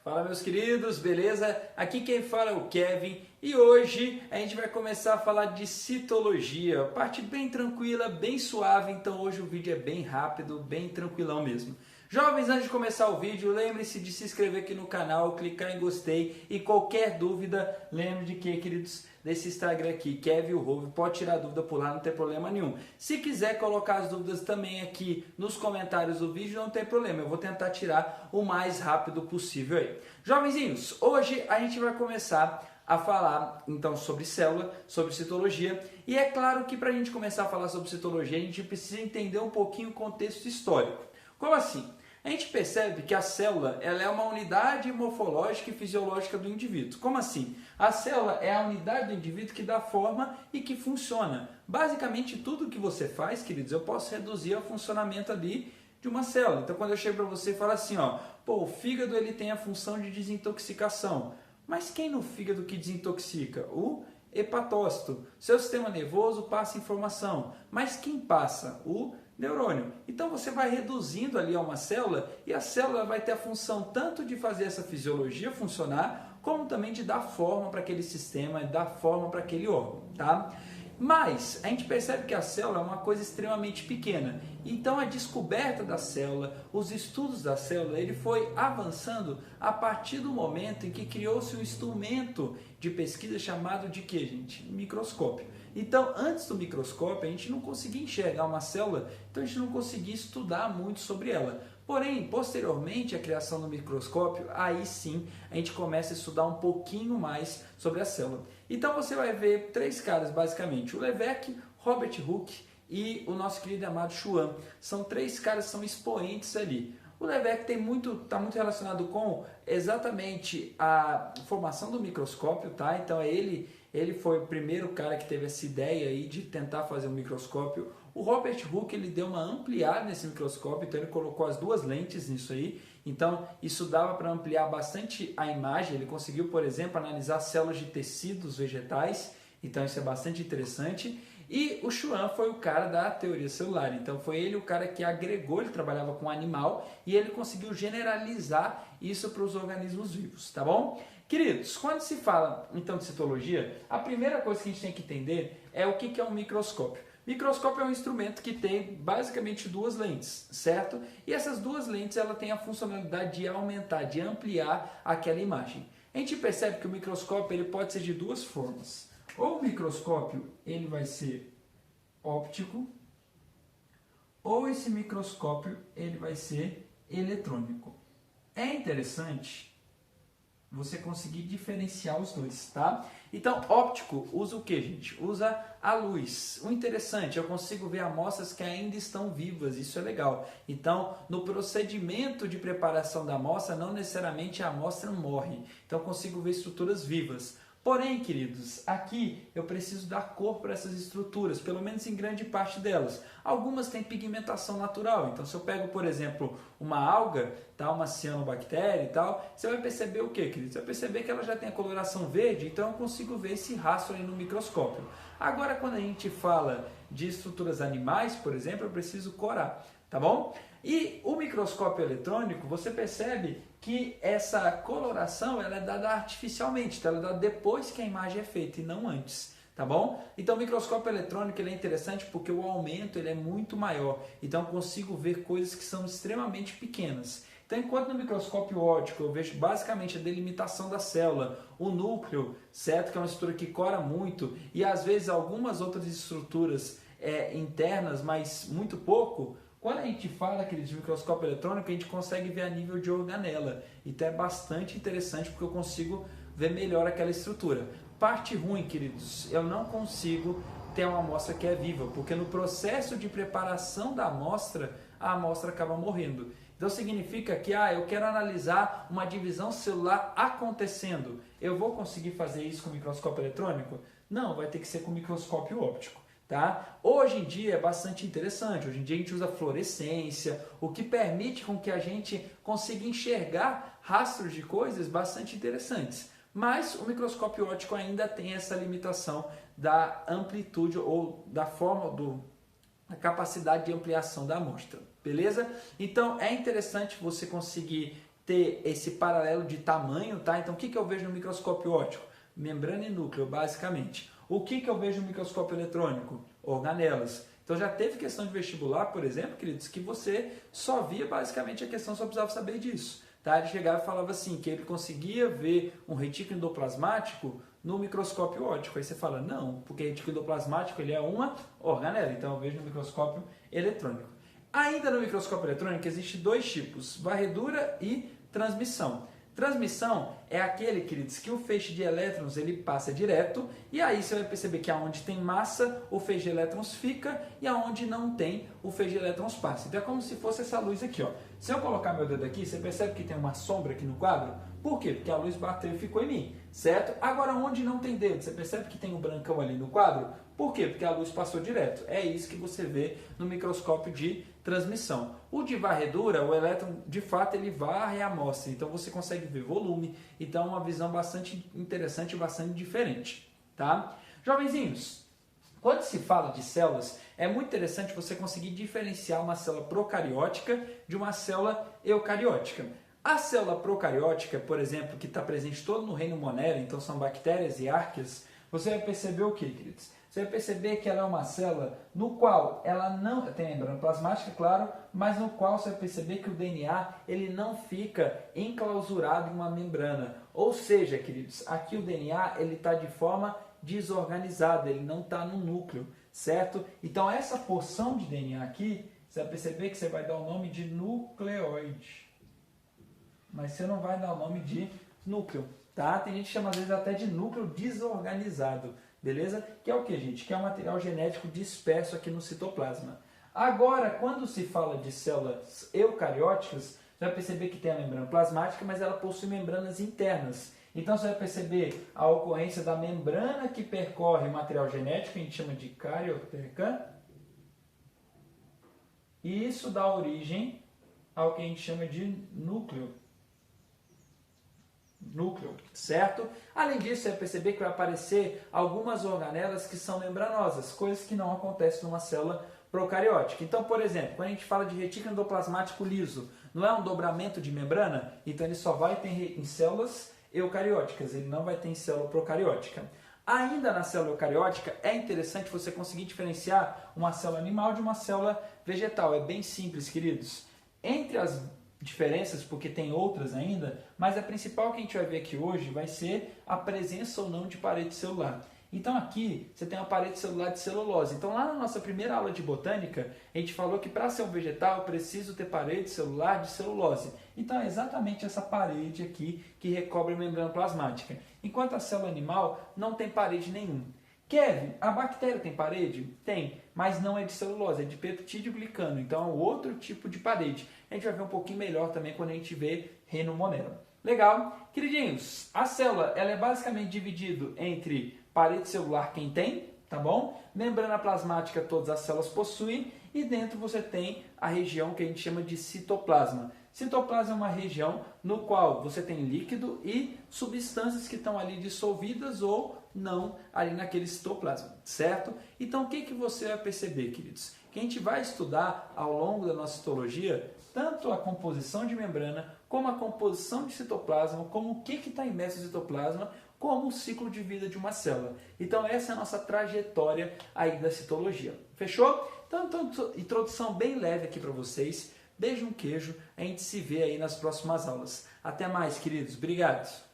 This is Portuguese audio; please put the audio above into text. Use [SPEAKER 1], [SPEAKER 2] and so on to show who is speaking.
[SPEAKER 1] Fala, meus queridos, beleza? Aqui quem fala é o Kevin e hoje a gente vai começar a falar de citologia, parte bem tranquila, bem suave, então hoje o vídeo é bem rápido, bem tranquilão mesmo. Jovens, antes de começar o vídeo, lembre-se de se inscrever aqui no canal, clicar em gostei e qualquer dúvida, lembre de que, queridos, desse Instagram aqui, Kevin Hove, pode tirar dúvida por lá, não tem problema nenhum. Se quiser colocar as dúvidas também aqui nos comentários do vídeo, não tem problema, eu vou tentar tirar o mais rápido possível aí. Jovenzinhos, hoje a gente vai começar a falar então sobre célula, sobre citologia, e é claro que para a gente começar a falar sobre citologia, a gente precisa entender um pouquinho o contexto histórico. Como assim? A gente percebe que a célula ela é uma unidade morfológica e fisiológica do indivíduo. Como assim? A célula é a unidade do indivíduo que dá forma e que funciona. Basicamente, tudo que você faz, queridos, eu posso reduzir ao funcionamento ali de uma célula. Então, quando eu chego para você e falo assim, ó, pô, o fígado ele tem a função de desintoxicação. Mas quem no fígado que desintoxica? O hepatócito. Seu sistema nervoso passa informação. Mas quem passa? O neurônio. Então você vai reduzindo ali a uma célula e a célula vai ter a função tanto de fazer essa fisiologia funcionar, como também de dar forma para aquele sistema, dar forma para aquele órgão, tá? Mas a gente percebe que a célula é uma coisa extremamente pequena. Então a descoberta da célula, os estudos da célula, ele foi avançando a partir do momento em que criou-se um instrumento de pesquisa chamado de quê, gente? Microscópio. Então, antes do microscópio, a gente não conseguia enxergar uma célula, então a gente não conseguia estudar muito sobre ela. Porém, posteriormente à criação do microscópio, aí sim a gente começa a estudar um pouquinho mais sobre a célula. Então você vai ver três caras basicamente, o Levesque, Robert Hooke e o nosso querido amado Schwann. São três caras que são expoentes ali. O Levesque está muito relacionado com exatamente a formação do microscópio, tá? Então ele foi o primeiro cara que teve essa ideia aí de tentar fazer um microscópio. O Robert Hooke ele deu uma ampliada nesse microscópio, então ele colocou as duas lentes nisso aí. Então isso dava para ampliar bastante a imagem. Ele conseguiu, por exemplo, analisar células de tecidos vegetais. Então isso é bastante interessante. E o Schwann foi o cara da teoria celular, então foi ele o cara que agregou, ele trabalhava com animal e ele conseguiu generalizar isso para os organismos vivos, tá bom? Queridos, quando se fala então de citologia, a primeira coisa que a gente tem que entender é o que é um microscópio. Microscópio é um instrumento que tem basicamente duas lentes, certo? E essas duas lentes ela tem a funcionalidade de aumentar, de ampliar aquela imagem. A gente percebe que o microscópio ele pode ser de duas formas. Ou o microscópio ele vai ser óptico, ou esse microscópio ele vai ser eletrônico. É interessante você conseguir diferenciar os dois, tá? Então, óptico usa o que, gente? Usa a luz. O interessante, eu consigo ver amostras que ainda estão vivas, isso é legal. Então, no procedimento de preparação da amostra, não necessariamente a amostra morre. Então, eu consigo ver estruturas vivas. Porém, queridos, aqui eu preciso dar cor para essas estruturas, pelo menos em grande parte delas. Algumas têm pigmentação natural, então se eu pego, por exemplo, uma alga, tá, uma cianobactéria e tal, você vai perceber o que, queridos? Você vai perceber que ela já tem a coloração verde, então eu consigo ver esse rastro aí no microscópio. Agora, quando a gente fala de estruturas animais, por exemplo, eu preciso corar, tá bom? E o microscópio eletrônico, você percebe que essa coloração ela é dada artificialmente, então ela é dada depois que a imagem é feita e não antes, tá bom? Então o microscópio eletrônico ele é interessante porque o aumento ele é muito maior, então eu consigo ver coisas que são extremamente pequenas. Então enquanto no microscópio óptico eu vejo basicamente a delimitação da célula, o núcleo, certo? Que é uma estrutura que cora muito e às vezes algumas outras estruturas internas, mas muito pouco. Quando a gente fala aquele de microscópio eletrônico, a gente consegue ver a nível de organela. Então é bastante interessante porque eu consigo ver melhor aquela estrutura. Parte ruim, queridos, eu não consigo ter uma amostra que é viva, porque no processo de preparação da amostra, a amostra acaba morrendo. Então significa que eu quero analisar uma divisão celular acontecendo. Eu vou conseguir fazer isso com microscópio eletrônico? Não, vai ter que ser com microscópio óptico. Tá? Hoje em dia é bastante interessante, hoje em dia a gente usa fluorescência, o que permite com que a gente consiga enxergar rastros de coisas bastante interessantes. Mas o microscópio óptico ainda tem essa limitação da amplitude ou da forma da capacidade de ampliação da amostra, beleza? Então é interessante você conseguir ter esse paralelo de tamanho, tá? Então, o que eu vejo no microscópio óptico? Membrana e núcleo, basicamente. O que eu vejo no microscópio eletrônico? Organelas. Então, já teve questão de vestibular, por exemplo, queridos, que você só via basicamente a questão, só precisava saber disso. Tá? Ele chegava e falava assim, que ele conseguia ver um retículo endoplasmático no microscópio óptico. Aí você fala, não, porque retículo endoplasmático ele é uma organela, então eu vejo no microscópio eletrônico. Ainda no microscópio eletrônico existem dois tipos, varredura e transmissão. Transmissão é aquele, queridos, que o feixe de elétrons ele passa direto e aí você vai perceber que aonde tem massa, o feixe de elétrons fica e aonde não tem, o feixe de elétrons passa. Então é como se fosse essa luz aqui, ó. Se eu colocar meu dedo aqui, você percebe que tem uma sombra aqui no quadro? Por quê? Porque a luz bateu e ficou em mim, certo? Agora, onde não tem dedo, você percebe que tem um brancão ali no quadro? Por quê? Porque a luz passou direto. É isso que você vê no microscópio de transmissão. O de varredura, o elétron, de fato, ele varre a amostra. Então, você consegue ver volume. Então, é uma visão bastante interessante e bastante diferente, tá? Jovenzinhos, quando se fala de células, é muito interessante você conseguir diferenciar uma célula procariótica de uma célula eucariótica. A célula procariótica, por exemplo, que está presente todo no reino Monera, então são bactérias e arqueas, você vai perceber o que, queridos? Você vai perceber que ela é uma célula no qual ela não tem membrana plasmática, claro, mas no qual você vai perceber que o DNA ele não fica enclausurado em uma membrana. Ou seja, queridos, aqui o DNA ele está de forma desorganizada, ele não está no núcleo, certo? Então essa porção de DNA aqui, você vai perceber que você vai dar o nome de nucleóide. Mas você não vai dar o nome de núcleo, tá? Tem gente que chama às vezes até de núcleo desorganizado, beleza? Que é o que, gente? Que é o material genético disperso aqui no citoplasma. Agora, quando se fala de células eucarióticas, você vai perceber que tem a membrana plasmática, mas ela possui membranas internas. Então você vai perceber a ocorrência da membrana que percorre o material genético, a gente chama de carioteca, e isso dá origem ao que a gente chama de núcleo, certo? Além disso, você vai perceber que vai aparecer algumas organelas que são membranosas, coisas que não acontecem numa célula procariótica. Então, por exemplo, quando a gente fala de retículo endoplasmático liso, não é um dobramento de membrana? Então ele só vai ter em células eucarióticas, ele não vai ter em célula procariótica. Ainda na célula eucariótica, é interessante você conseguir diferenciar uma célula animal de uma célula vegetal. É bem simples, queridos. Entre as diferenças, porque tem outras ainda, mas a principal que a gente vai ver aqui hoje vai ser a presença ou não de parede celular. Então aqui você tem uma parede celular de celulose. Então lá na nossa primeira aula de botânica, a gente falou que para ser um vegetal eu preciso ter parede celular de celulose. Então é exatamente essa parede aqui que recobre a membrana plasmática. Enquanto a célula animal não tem parede nenhuma. Kevin, a bactéria tem parede? Tem, mas não é de celulose, é de peptídeo glicano. Então é um outro tipo de parede. A gente vai ver um pouquinho melhor também quando a gente vê reino Monera. Legal? Queridinhos, a célula ela é basicamente dividida entre parede celular, quem tem, tá bom? Membrana plasmática, todas as células possuem. E dentro você tem a região que a gente chama de citoplasma. Citoplasma é uma região no qual você tem líquido e substâncias que estão ali dissolvidas ou não ali naquele citoplasma, certo? Então o que você vai perceber, queridos? Que a gente vai estudar ao longo da nossa citologia tanto a composição de membrana, como a composição de citoplasma, como o que está imerso no citoplasma, como o ciclo de vida de uma célula. Então essa é a nossa trajetória aí da citologia. Fechou? Então, introdução bem leve aqui para vocês. Beijo, um queijo. A gente se vê aí nas próximas aulas. Até mais, queridos. Obrigado.